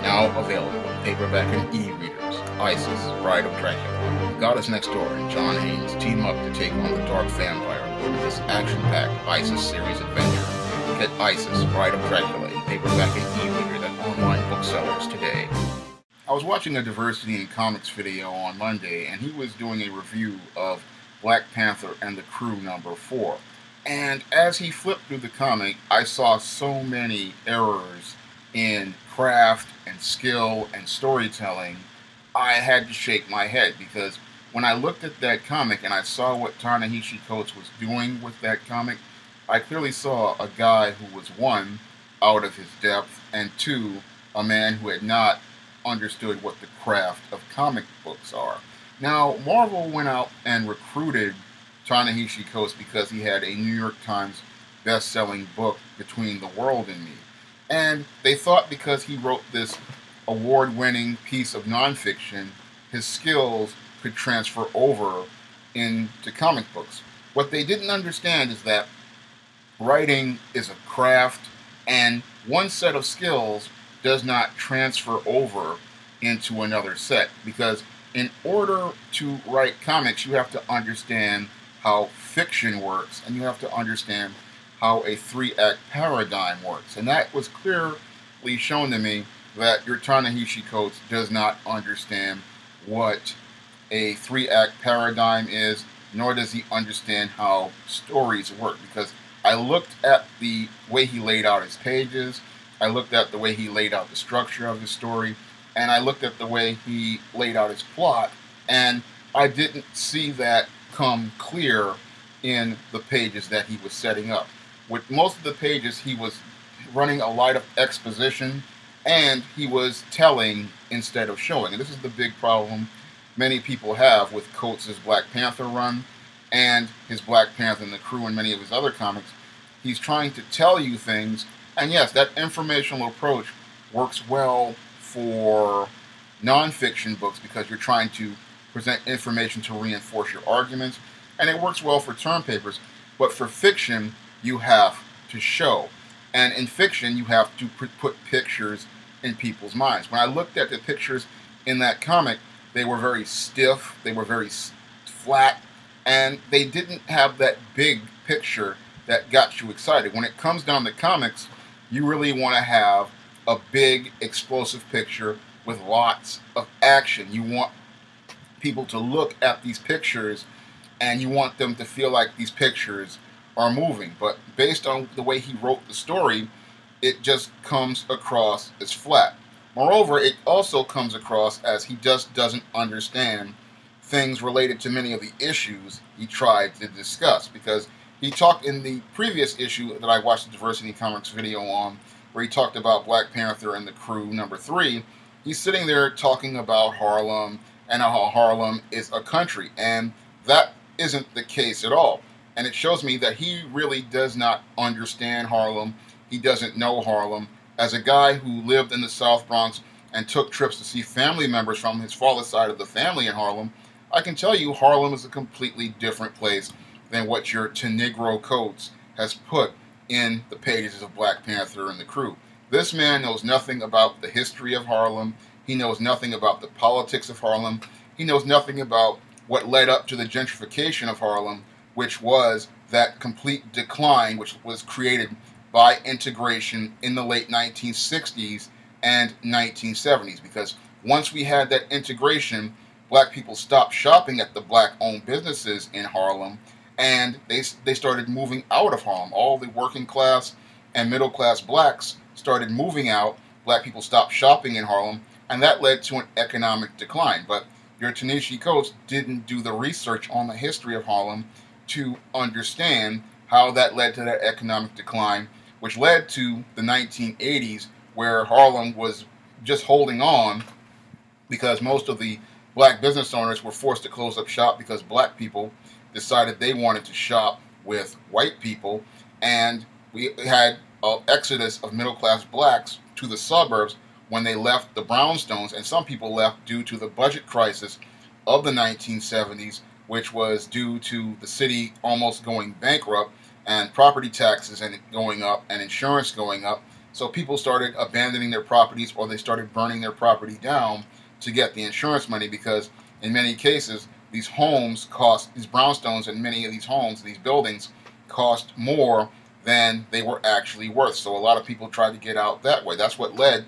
Now available in paperback and e-readers. Isis, Bride of Dracula. The Goddess Next Door and John Haynes team up to take on the Dark Vampire in this action-packed Isis series adventure. Get Isis, Bride of Dracula in paperback and e-readers at online booksellers today. I was watching a Diversity in Comics video on Monday, and he was doing a review of Black Panther and the Crew #4. And as he flipped through the comic, I saw so many errors in craft and skill and storytelling. I had to shake my head, because when I looked at that comic and I saw what Ta-Naheshi was doing with that comic, I clearly saw a guy who was, one, out of his depth, and two, a man who had not understood what the craft of comic books are. Now, Marvel went out and recruited Ta-Naheshi because he had a New York Times best-selling book, Between the World and Me. And they thought because he wrote this award-winning piece of nonfiction, his skills could transfer over into comic books. What they didn't understand is that writing is a craft, and one set of skills does not transfer over into another set, because in order to write comics, you have to understand how fiction works, and you have to understand how a 3-act paradigm works. And that was clearly shown to me that your Ta-Naheshi does not understand what a 3-act paradigm is, nor does he understand how stories work. Because I looked at the way he laid out his pages, I looked at the way he laid out the structure of his story, and I looked at the way he laid out his plot, and I didn't see that come clear in the pages that he was setting up. With most of the pages, he was running a lot of exposition, and he was telling instead of showing. And this is the big problem many people have with Coates' Black Panther run and his Black Panther and the Crew and many of his other comics. He's trying to tell you things, and yes, that informational approach works well for nonfiction books because you're trying to present information to reinforce your arguments, and it works well for term papers. But for fiction, you have to show, and in fiction, you have to put pictures in people's minds. When I looked at the pictures in that comic, they were very stiff, they were very flat, and they didn't have that big picture that got you excited. When it comes down to comics, you really want to have a big, explosive picture with lots of action. You want people to look at these pictures, and you want them to feel like these pictures are moving. But based on the way he wrote the story, it just comes across as flat. Moreover, it also comes across as he just doesn't understand things related to many of the issues he tried to discuss, because he talked in the previous issue that I watched the Diversity Comics video on, where he talked about Black Panther and the Crew #3. He's sitting there talking about Harlem and how Harlem is a country, and that isn't the case at all. And it shows me that he really does not understand Harlem. He doesn't know Harlem. As a guy who lived in the South Bronx and took trips to see family members from his father's side of the family in Harlem, I can tell you Harlem is a completely different place than what your Ta-Negro Coates has put in the pages of Black Panther and the Crew. This man knows nothing about the history of Harlem. He knows nothing about the politics of Harlem. He knows nothing about what led up to the gentrification of Harlem, which was that complete decline which was created by integration in the late 1960s and 1970s. Because once we had that integration, black people stopped shopping at the black-owned businesses in Harlem, and they started moving out of Harlem. All the working class and middle class blacks started moving out. Black people stopped shopping in Harlem, and that led to an economic decline. But your Ta-Naheshi Coates didn't do the research on the history of Harlem to understand how that led to that economic decline, which led to the 1980s, where Harlem was just holding on because most of the black business owners were forced to close up shop because black people decided they wanted to shop with white people, and we had an exodus of middle-class blacks to the suburbs when they left the brownstones, and some people left due to the budget crisis of the 1970s, which was due to the city almost going bankrupt and property taxes and going up and insurance going up, So people started abandoning their properties, or they started burning their property down to get the insurance money, because in many cases these homes cost, these brownstones in many of these homes, these buildings cost more than they were actually worth. So a lot of people tried to get out that way. That's what led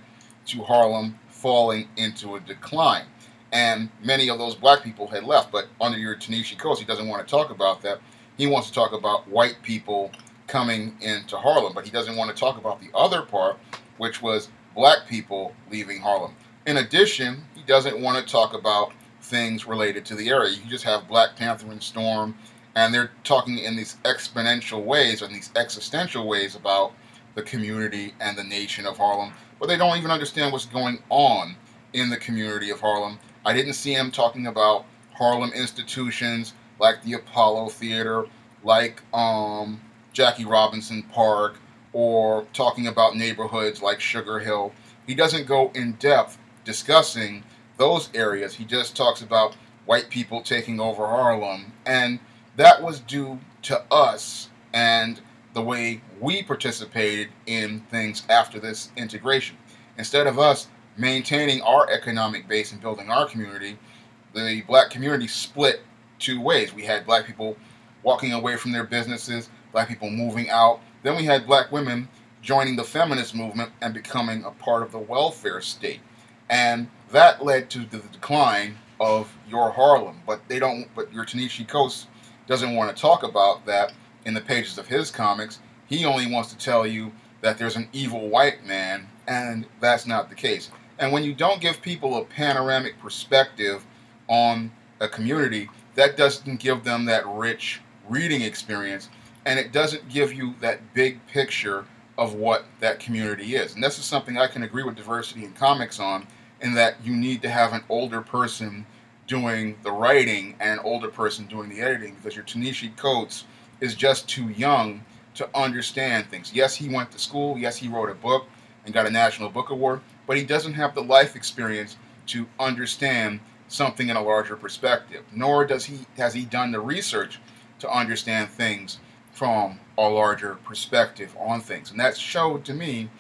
to Harlem falling into a decline. And many of those black people had left. But under your Ta-Naheshi codes, he doesn't want to talk about that. He wants to talk about white people coming into Harlem, but he doesn't want to talk about the other part, which was black people leaving Harlem. In addition, he doesn't want to talk about things related to the area. You just have Black Panther and Storm, and they're talking in these exponential ways and these existential ways about the community and the nation of Harlem, but they don't even understand what's going on in the community of Harlem. I didn't see him talking about Harlem institutions like the Apollo Theater, like Jackie Robinson Park, or talking about neighborhoods like Sugar Hill. He doesn't go in depth discussing those areas. He just talks about white people taking over Harlem, and that was due to us and the way we participated in things after this integration. Instead of us maintaining our economic base and building our community, the black community split two ways. We had black people walking away from their businesses, black people moving out. Then we had black women joining the feminist movement and becoming a part of the welfare state. And that led to the decline of your Harlem. But your Ta-Naheshi Coates doesn't want to talk about that in the pages of his comics. He only wants to tell you that there's an evil white man, and that's not the case. And when you don't give people a panoramic perspective on a community, that doesn't give them that rich reading experience, and it doesn't give you that big picture of what that community is. And this is something I can agree with Diversity in Comics on, in that you need to have an older person doing the writing and an older person doing the editing, because your Ta-Naheshi Coates is just too young to understand things. Yes, he went to school. Yes, he wrote a book and got a National Book Award, but he doesn't have the life experience to understand something in a larger perspective, nor has he done the research to understand things from a larger perspective on things. And that showed to me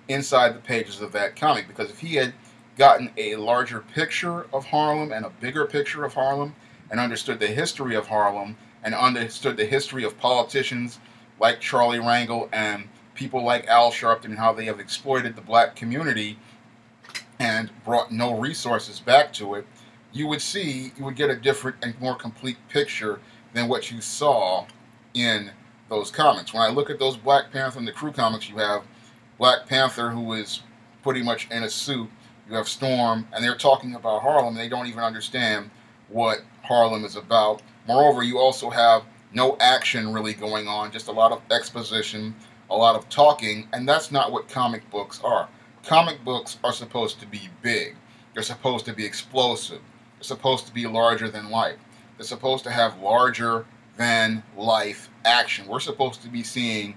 inside the pages of that comic, because if he had gotten a larger picture of Harlem and a bigger picture of Harlem and understood the history of Harlem and understood the history of politicians like Charlie Rangel and people like Al Sharpton and how they have exploited the black community and brought no resources back to it, you would get a different and more complete picture than what you saw in those comics. When I look at those Black Panther and the Crew comics, you have Black Panther, who is pretty much in a suit. You have Storm, and they're talking about Harlem, and they don't even understand what Harlem is about. Moreover, you also have no action really going on, just a lot of exposition, a lot of talking, and that's not what comic books are. Comic books are supposed to be big. They're supposed to be explosive. They're supposed to be larger than life. They're supposed to have larger than life action. We're supposed to be seeing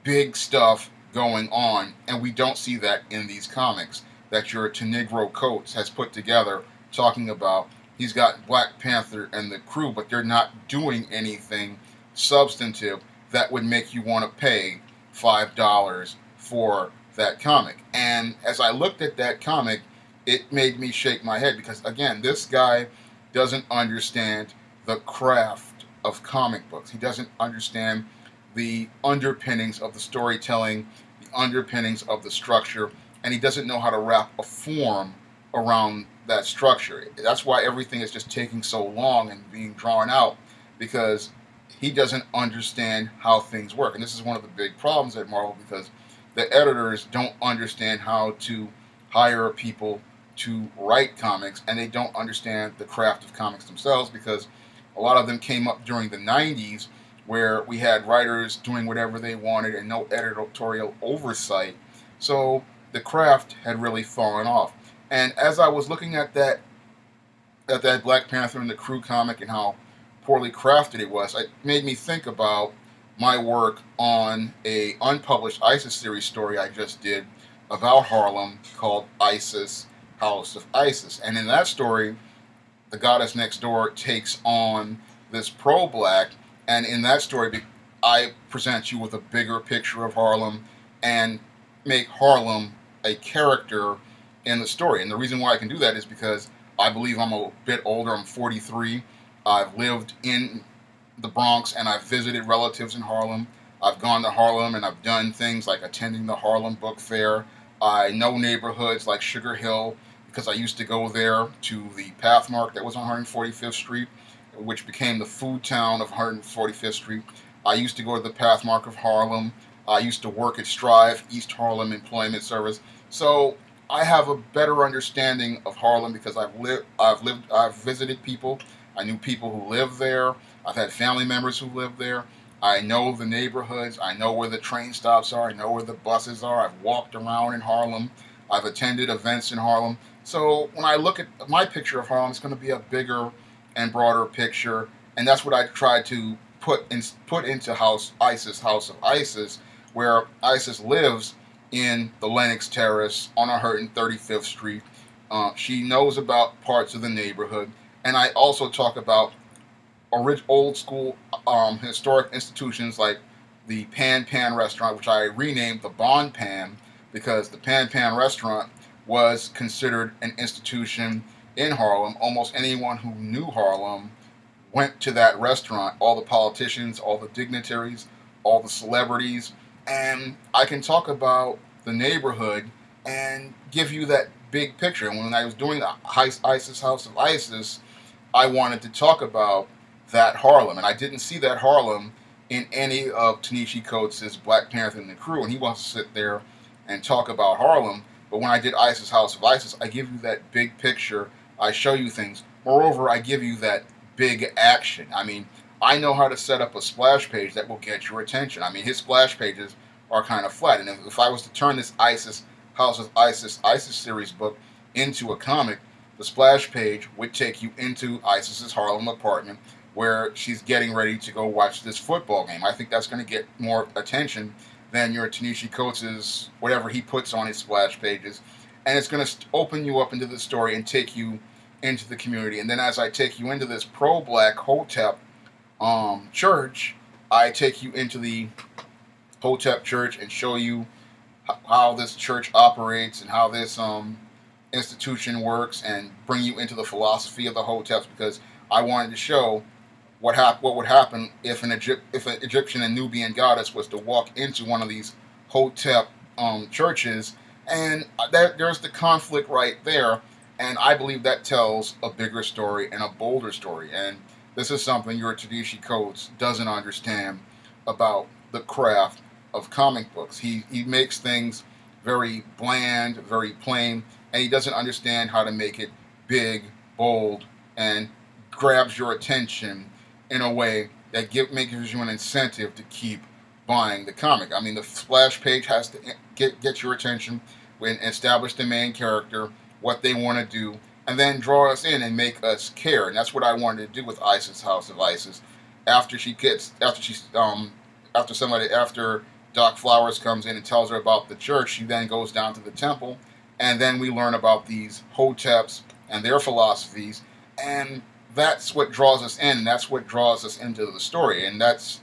big stuff going on, and we don't see that in these comics that your Ta-Negro Coates has put together, talking about. He's got Black Panther and the Crew, but they're not doing anything substantive that would make you want to pay $5 for that comic. And as I looked at that comic, it made me shake my head, because again, this guy doesn't understand the craft of comic books. He doesn't understand the underpinnings of the storytelling, the underpinnings of the structure, and he doesn't know how to wrap a form around that structure. That's why everything is just taking so long and being drawn out, because he doesn't understand how things work. And this is one of the big problems at Marvel, because the editors don't understand how to hire people to write comics, and they don't understand the craft of comics themselves, because a lot of them came up during the 90s, where we had writers doing whatever they wanted and no editorial oversight. So the craft had really fallen off. And as I was looking at that Black Panther and the Crew comic and how poorly crafted it was, it made me think about my work on a unpublished ISIS series story I just did about Harlem called ISIS, House of ISIS. And in that story, the goddess next door takes on this pro-black, and in that story I present you with a bigger picture of Harlem, and make Harlem a character in the story. And the reason why I can do that is because I believe I'm a bit older. I'm 43. I've lived in the Bronx and I've visited relatives in Harlem. I've gone to Harlem and I've done things like attending the Harlem Book Fair. I know neighborhoods like Sugar Hill because I used to go there to the Pathmark that was on 145th Street, which became the food town of 145th Street. I used to go to the Pathmark of Harlem. I used to work at Strive, East Harlem Employment Service. So I have a better understanding of Harlem because I've visited people. I knew people who lived there. I've had family members who live there. I know the neighborhoods. I know where the train stops are. I know where the buses are. I've walked around in Harlem. I've attended events in Harlem. So when I look at my picture of Harlem, it's going to be a bigger and broader picture, and that's what I tried to put into House of Isis, where Isis lives in the Lenox Terrace on 135th Street. She knows about parts of the neighborhood, and I also talk about old school historic institutions like the Pan Pan restaurant, which I renamed the Bon Pan because the Pan Pan restaurant was considered an institution in Harlem. Almost anyone who knew Harlem went to that restaurant. All the politicians, all the dignitaries, all the celebrities. And I can talk about the neighborhood and give you that big picture. And when I was doing the ISIS House of Isis, I wanted to talk about that Harlem. And I didn't see that Harlem in any of Ta-Naheshi Coates' Black Panther and the Crew. And he wants to sit there and talk about Harlem. But when I did ISIS House of Isis, I give you that big picture. I show you things. Moreover, I give you that big action. I mean, I know how to set up a splash page that will get your attention. I mean, his splash pages are kind of flat. And if I was to turn this ISIS House of Isis series book into a comic, the splash page would take you into Isis's Harlem apartment where she's getting ready to go watch this football game. I think that's going to get more attention than your Ta-Naheshi Coates' whatever he puts on his splash pages. And it's going to open you up into the story and take you into the community. And then as I take you into this pro-black Hotep church, I take you into the Hotep church and show you how this church operates and how this institution works, and bring you into the philosophy of the Hoteps, because I wanted to show what would happen if an Egyptian and Nubian goddess was to walk into one of these Hotep churches, and there's the conflict right there. And I believe that tells a bigger story and a bolder story. And this is something your Ta-Naheshi Coates doesn't understand about the craft of comic books. He makes things very bland, very plain, and he doesn't understand how to make it big, bold, and grabs your attention in a way that gives you an incentive to keep buying the comic. I mean, the splash page has to get your attention, when establish the main character, what they want to do, and then draw us in and make us care. And that's what I wanted to do with ISIS House of Isis. After Doc Flowers comes in and tells her about the church, she then goes down to the temple, and then we learn about these Hoteps and their philosophies, and that's what draws us in, and that's what draws us into the story, and that's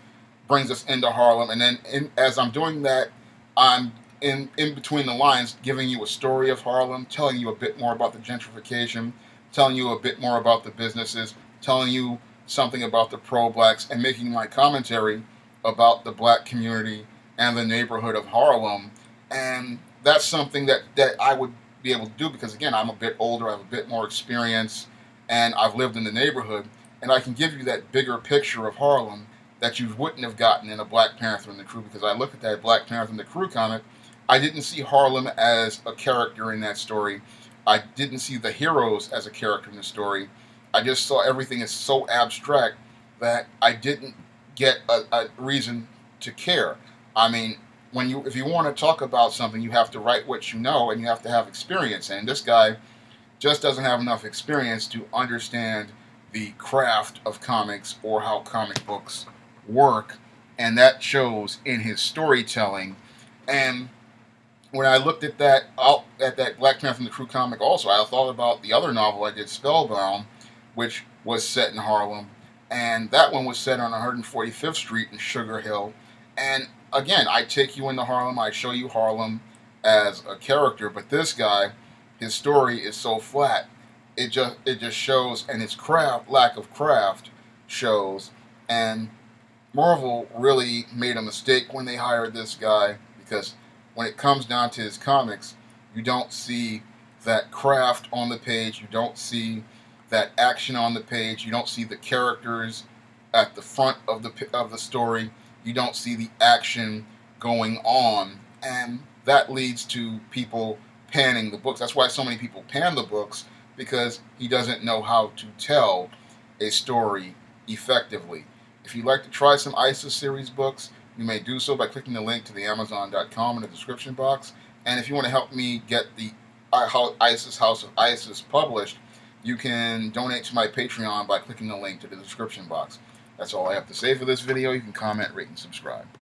brings us into Harlem. And then as I'm doing that, I'm in between the lines giving you a story of Harlem, telling you a bit more about the gentrification, telling you a bit more about the businesses, telling you something about the pro-blacks, and making my commentary about the black community and the neighborhood of Harlem. And that's something that I would be able to do because, again, I'm a bit older, I have a bit more experience, and I've lived in the neighborhood, and I can give you that bigger picture of Harlem that you wouldn't have gotten in a Black Panther and the Crew. Because I look at that Black Panther and the Crew comic, I didn't see Harlem as a character in that story. I didn't see the heroes as a character in the story. I just saw everything as so abstract that I didn't get a reason to care. I mean, if you want to talk about something, you have to write what you know, and you have to have experience. And this guy just doesn't have enough experience to understand the craft of comics or how comic books work, and that shows in his storytelling. And when I looked at that Black Panther and the Crew comic also, I thought about the other novel I did, Spellbound, which was set in Harlem, and that one was set on 145th Street in Sugar Hill. And again, I take you into Harlem, I show you Harlem, as a character, but this guy, his story is so flat. It just shows, and his lack of craft shows. And Marvel really made a mistake when they hired this guy, because when it comes down to his comics, you don't see that craft on the page, you don't see that action on the page, you don't see the characters at the front of the story, you don't see the action going on, and that leads to people panning the books. That's why so many people pan the books, because he doesn't know how to tell a story effectively. If you'd like to try some ISIS series books, you may do so by clicking the link to the Amazon.com in the description box. And if you want to help me get the ISIS House of ISIS published, you can donate to my Patreon by clicking the link to the description box. That's all I have to say for this video. You can comment, rate, and subscribe.